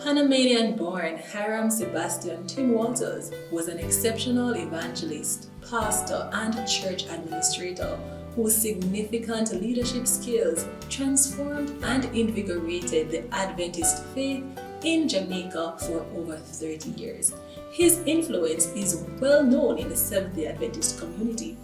Panamanian-born Hiram Sebastian Tim Walters was an exceptional evangelist, pastor, and church administrator whose significant leadership skills transformed and invigorated the Adventist faith in Jamaica for over 30 years. His influence is well known in the Seventh-day Adventist community.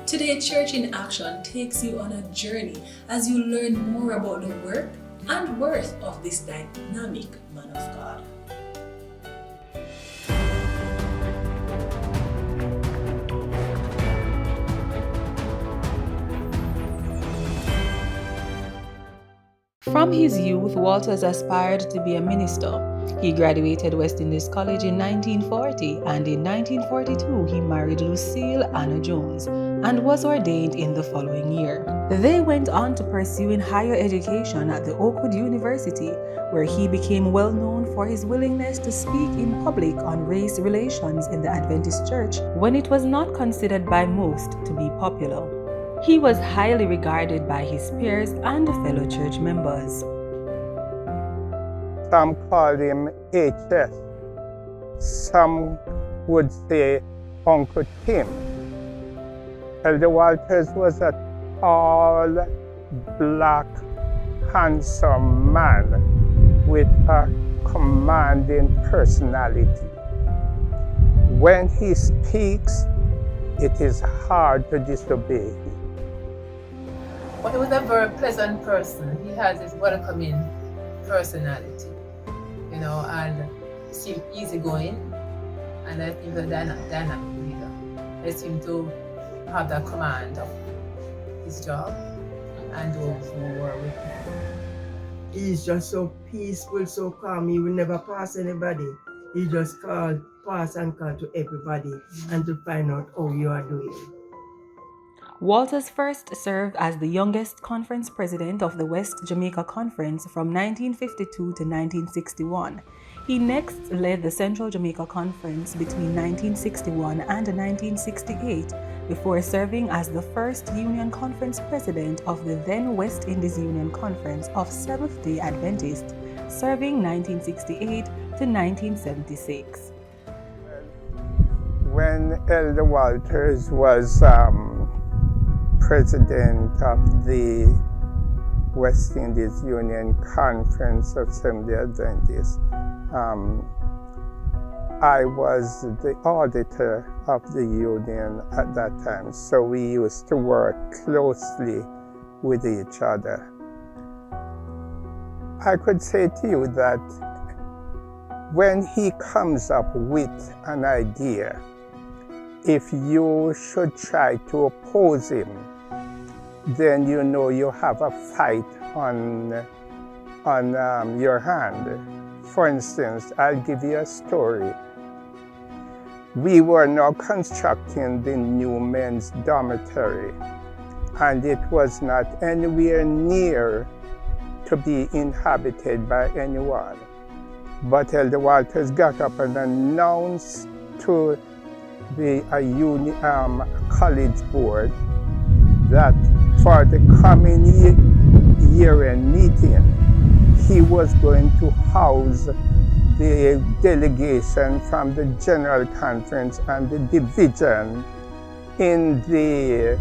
Today, Church in Action takes you on a journey as you learn more about the work and worth of this dynamic man of God. From his youth, Walters aspired to be a minister. He graduated West Indies College in 1940, and in 1942 he married Lucille Anna Jones and was ordained in the following year. They went on to pursue higher education at the Oakwood University, where he became well known for his willingness to speak in public on race relations in the Adventist Church when it was not considered by most to be popular. He was highly regarded by his peers and fellow church members. Some called him HS. Some would say Uncle Tim. Elder Walters was a tall, black, handsome man with a commanding personality. When he speaks, it is hard to disobey him. But he was a very pleasant person. He has this welcoming personality, and seemed easygoing, and I think a dynamic leader. They seem to have the command of his job and those who were with him. He's just so peaceful, so calm. He will never pass anybody. He just pass and call to everybody and to find out how you are doing. Walters first served as the youngest conference president of the West Jamaica Conference from 1952 to 1961. He next led the Central Jamaica Conference between 1961 and 1968 before serving as the first Union Conference president of the then West Indies Union Conference of Seventh-day Adventist, serving 1968 to 1976. When Elder Walters was president of the West Indies Union Conference of Seventh-day Adventist, I was the auditor of the union at that time, so we used to work closely with each other. I could say to you that when he comes up with an idea, if you should try to oppose him, then you know you have a fight on your hand. For instance, I'll give you a story. We were now constructing the new men's dormitory, and it was not anywhere near to be inhabited by anyone. But Elder Walters got up and announced to the college board that for the coming year-end meeting, he was going to house the delegation from the General Conference and the division in the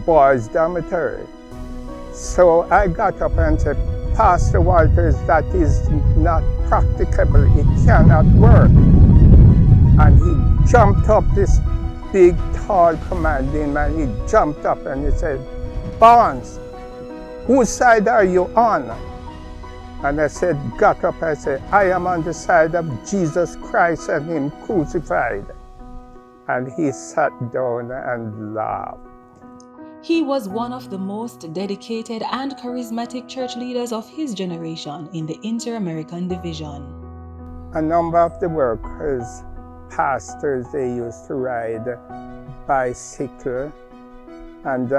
boys' dormitory. So I got up and said, Pastor Walters, that is not practicable, it cannot work. And he jumped up, this big, tall, commanding man, he jumped up and he said, Barnes, whose side are you on? And I said, got up, I said, I am on the side of Jesus Christ and him crucified. And he sat down and laughed. He was one of the most dedicated and charismatic church leaders of his generation in the Inter-American Division. A number of the workers, pastors, they used to ride bicycle and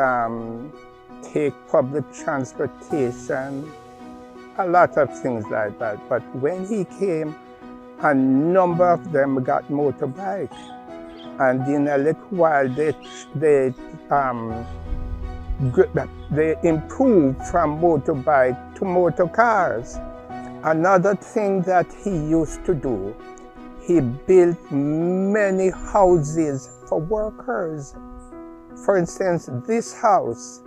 take public transportation, a lot of things like that. But when he came, a number of them got motorbikes. And in a little while, they improved from motorbike to motor cars. Another thing that he used to do, he built many houses for workers. For instance, this house,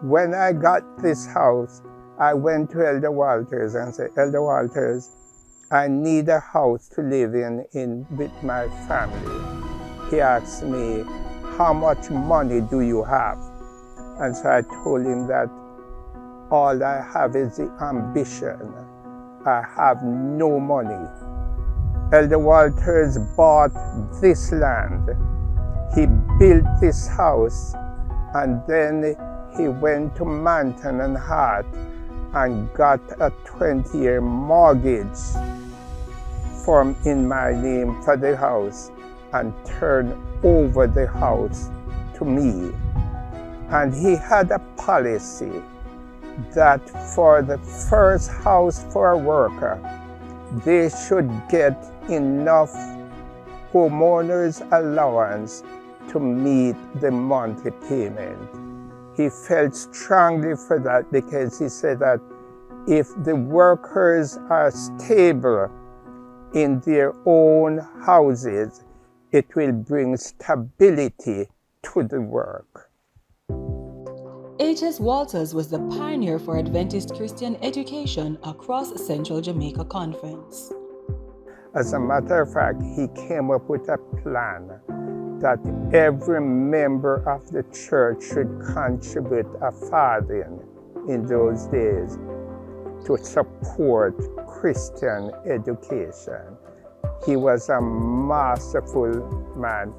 when I got this house, I went to Elder Walters and said, Elder Walters, I need a house to live in with my family. He asked me, how much money do you have? And so I told him that all I have is the ambition. I have no money. Elder Walters bought this land. He built this house, and then he went to Manton and Hart and got a 20-year mortgage in my name for the house and turned over the house to me. And he had a policy that for the first house for a worker, they should get enough homeowner's allowance to meet the monthly payment. He felt strongly for that because he said that if the workers are stable in their own houses, it will bring stability to the work. H.S. Walters was the pioneer for Adventist Christian education across Central Jamaica Conference. As a matter of fact, he came up with a plan that every member of the church should contribute a farthing in those days to support Christian education. He was a masterful man.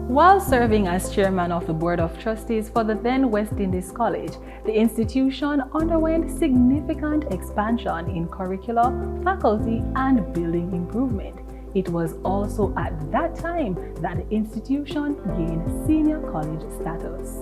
While serving as chairman of the Board of Trustees for the then West Indies College, the institution underwent significant expansion in curricula, faculty, and building improvement. It was also at that time that the institution gained senior college status.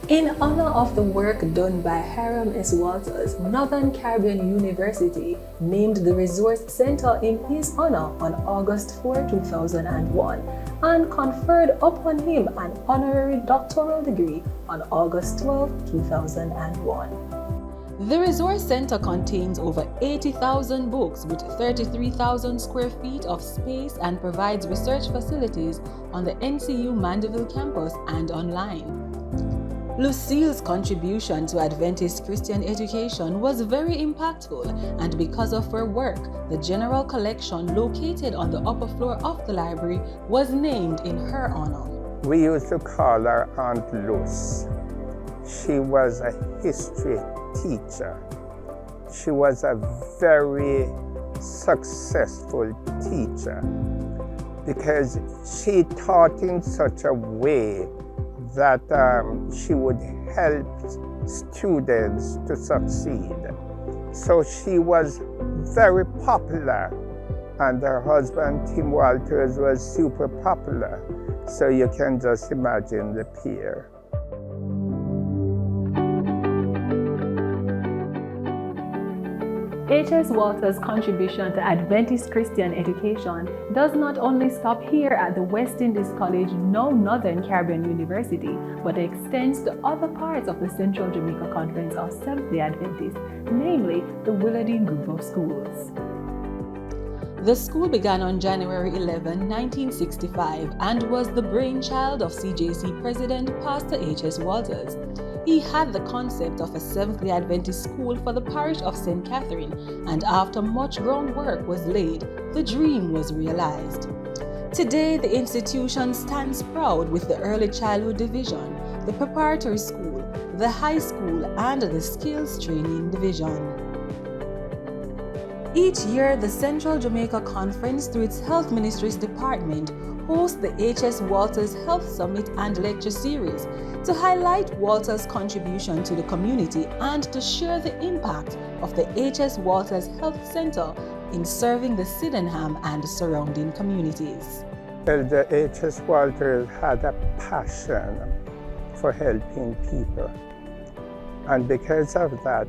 In honor of the work done by Hiram S. Walters, Northern Caribbean University named the Resource Center in his honor on August 4, 2001 and conferred upon him an honorary doctoral degree on August 12, 2001. The Resource Center contains over 80,000 books with 33,000 square feet of space and provides research facilities on the NCU Mandeville campus and online. Lucille's contribution to Adventist Christian education was very impactful, and because of her work, the general collection located on the upper floor of the library was named in her honor. We used to call her Aunt Luce. She was a history teacher. She was a very successful teacher because she taught in such a way that she would help students to succeed. So she was very popular, and her husband, Tim Walters, was super popular. So you can just imagine the pair. H.S. Walters' contribution to Adventist Christian education does not only stop here at the West Indies College, now Northern Caribbean University, but extends to other parts of the Central Jamaica Conference of Seventh-day Adventist, namely the Willardine Group of Schools. The school began on January 11, 1965 and was the brainchild of CJC President Pastor H.S. Walters. He had the concept of a Seventh-day Adventist school for the parish of St. Catherine, and after much groundwork was laid, the dream was realized. Today, the institution stands proud with the Early Childhood Division, the Preparatory School, the High School, and the Skills Training Division. Each year, the Central Jamaica Conference, through its Health Ministries Department, hosts the H.S. Walters Health Summit and Lecture Series to highlight Walters' contribution to the community and to share the impact of the H.S. Walters Health Center in serving the Sydenham and surrounding communities. Elder H.S. Walters had a passion for helping people. And because of that,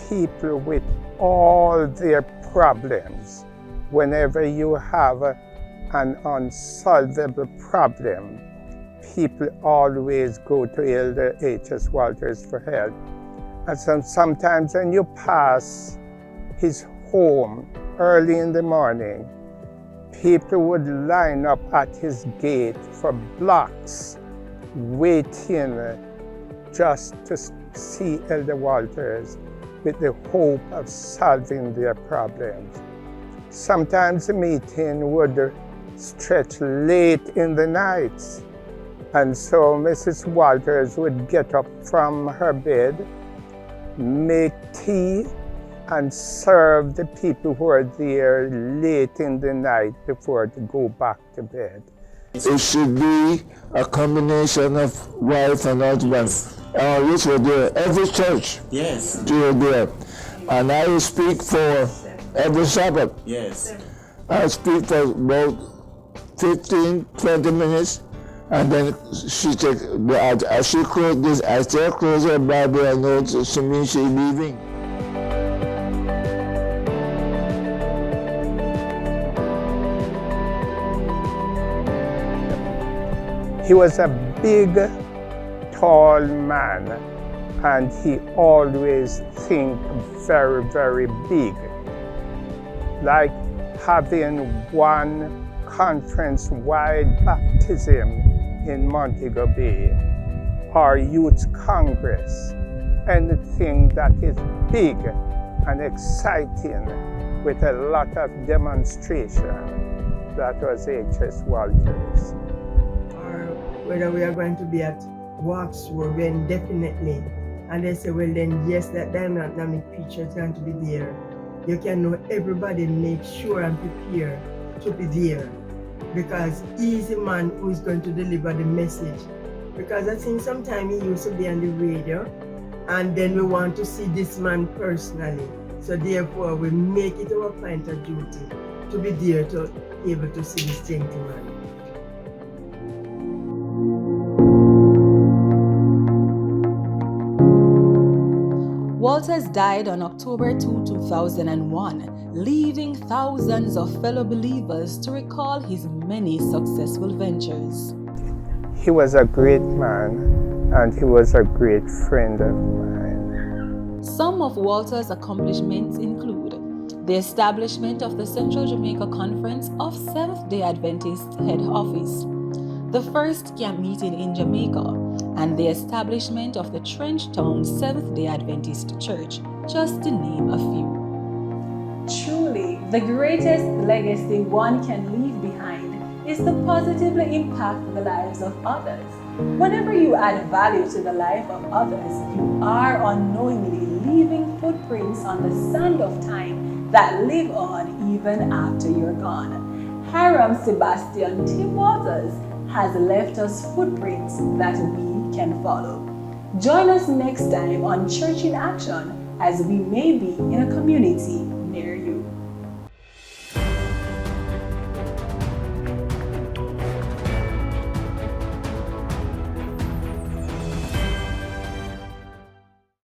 people with all their problems, whenever you have an unsolvable problem, people always go to Elder H.S. Walters for help. And sometimes when you pass his home early in the morning, people would line up at his gate for blocks, waiting just to see Elder Walters with the hope of solving their problems. Sometimes the meeting would stretch late in the night, and so Mrs. Walters would get up from her bed, make tea, and serve the people who are there late in the night before they go back to bed. It should be a combination of wife and husband. Which were there. Every church. Yes. They were there. And I will speak for every Sabbath. Yes. I speak for about 15, 20 minutes. And then she said, as she closed this, as they close her Bible, I know she means she's leaving. He was a big, tall man, and he always think very, very big. Like having one conference-wide baptism in Montego Bay, or youth congress, anything that is big and exciting with a lot of demonstration. That was H.S. Walters. Whether we are going to be at walks or when definitely. And they say, well then yes, that dynamic preacher is going to be there. You can know everybody, make sure and prepare to be there. Because he is the man who is going to deliver the message. Because I think sometimes he used to be on the radio, and then we want to see this man personally. So therefore we make it our point of duty to be there to be able to see this gentleman. Walters died on October 2, 2001, leaving thousands of fellow believers to recall his many successful ventures. He was a great man, and he was a great friend of mine. Some of Walters' accomplishments include the establishment of the Central Jamaica Conference of Seventh-day Adventist Head Office, the first camp meeting in Jamaica, and the establishment of the Trenchtown Seventh-day Adventist Church, just to name a few. Truly, the greatest legacy one can leave behind is to positively impact the lives of others. Whenever you add value to the life of others, you are unknowingly leaving footprints on the sand of time that live on even after you're gone. Hiram Sebastian Tim Walters has left us footprints that we can follow. Join us next time on Church in Action as we may be in a community near you.